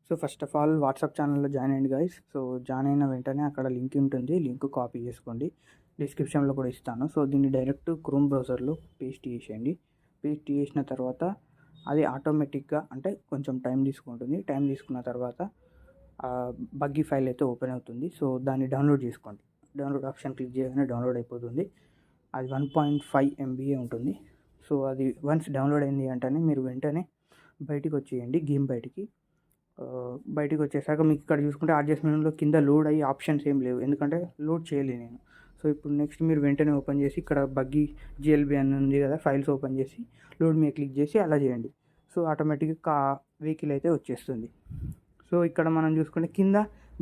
So first of all WhatsApp ఛానల్లో join అయ్యండి guys. So join అయిన వెంటనే అక్కడ లింక్ ఉంటుంది, లింక్ కాపీ చేసుకోండి, డిస్క్రిప్షన్లో కూడా ఇస్తాను. సో దీన్ని డైరెక్ట్ క్రోమ్ బ్రౌజర్లో పేస్ట్ చేసేయండి. పేస్ట్ చేసిన తర్వాత అది ఆటోమేటిక్గా అంటే కొంచెం టైం తీసుకుంటుంది. టైం తీసుకున్న తర్వాత బగ్గీ ఫైల్ అయితే ఓపెన్ అవుతుంది. సో దాన్ని డౌన్లోడ్ చేసుకోండి. డౌన్లోడ్ ఆప్షన్ క్లిక్ చేయగానే డౌన్లోడ్ అయిపోతుంది. అది 1.5 MB ఉంటుంది. సో అది వన్స్ డౌన్లోడ్ అయింది అంటేనే మీరు వెంటనే బయటికి వచ్చేయండి, గేమ్ బయటికి వచ్చేసాక మీకు ఇక్కడ చూసుకుంటే ఆర్జిఎస్ మెనూలో కింద లోడ్ అయ్యి ఆప్షన్స్ ఏం లేవు, ఎందుకంటే లోడ్ చేయలేదు నేను. సో ఇప్పుడు నెక్స్ట్ మీరు వెంటనే ఓపెన్ చేసి ఇక్కడ బగ్గీ జిఎల్బి అని ఉంది కదా, ఫైల్స్ ఓపెన్ చేసి లోడ్ మీద క్లిక్ చేసి అలా చేయండి. సో ఆటోమేటిక్గా వెహికల్ అయితే వచ్చేస్తుంది. సో ఇక్కడ మనం చూసుకుంటే కింద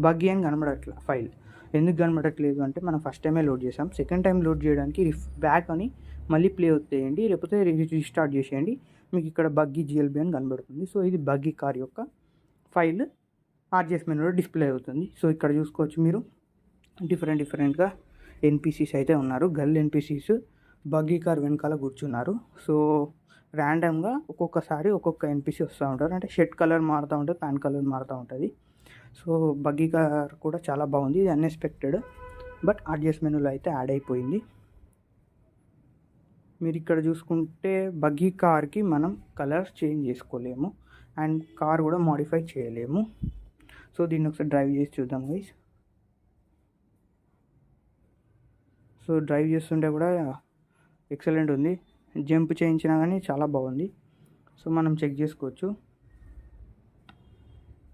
బగ్గీ అని కనబడట్ల ఫైల్. ఎందుకు కనబడట్లేదు అంటే మనం ఫస్ట్ టైమే లోడ్ చేసాం. సెకండ్ టైం లోడ్ చేయడానికి బ్యాక్ అని మళ్ళీ ప్లే వచ్చేయండి, లేకపోతే రీస్టార్ట్ చేసేయండి. మీకు ఇక్కడ బగ్గీ జిఎల్బి అని కనబడుతుంది. సో ఇది బగ్గీ కార్ యొక్క ఫైల్ ఆర్జిఎస్ మెనూలో డిస్ప్లే అవుతుంది. సో ఇక్కడ చూసుకోవచ్చు మీరు డిఫరెంట్గా ఎన్పిసిస్ అయితే ఉన్నారు. గర్ల్ ఎన్పిసిస్ బగ్గీ కార్ వెనకాల కూర్చున్నారు. సో ర్యాండమ్గా ఒక్కొక్కసారి ఒక్కొక్క ఎన్పిసి వస్తూ ఉంటారు, అంటే షర్ట్ కలర్ మారుతూ ఉంటుంది, ప్యాంట్ కలర్ మారుతూ ఉంటుంది. సో బగ్గీ కార్ కూడా చాలా బాగుంది. ఇది అన్ఎక్స్పెక్టెడ్, బట్ ఆర్జిఎస్ మెనూలో అయితే యాడ్ అయిపోయింది. మీరు ఇక్కడ చూసుకుంటే బగ్గీ కార్కి మనం కలర్స్ చేంజ్ చేసుకోలేము అండ్ కార్ కూడా మోడిఫై చేయలేము. సో దీన్ని ఒకసారి డ్రైవ్ చేసి చూద్దాం గైస్. సో డ్రైవ్ చేస్తుంటే కూడా ఎక్సలెంట్ ఉంది. జంప్ చేయించినా కానీ చాలా బాగుంది. సో మనం చెక్ చేసుకోవచ్చు.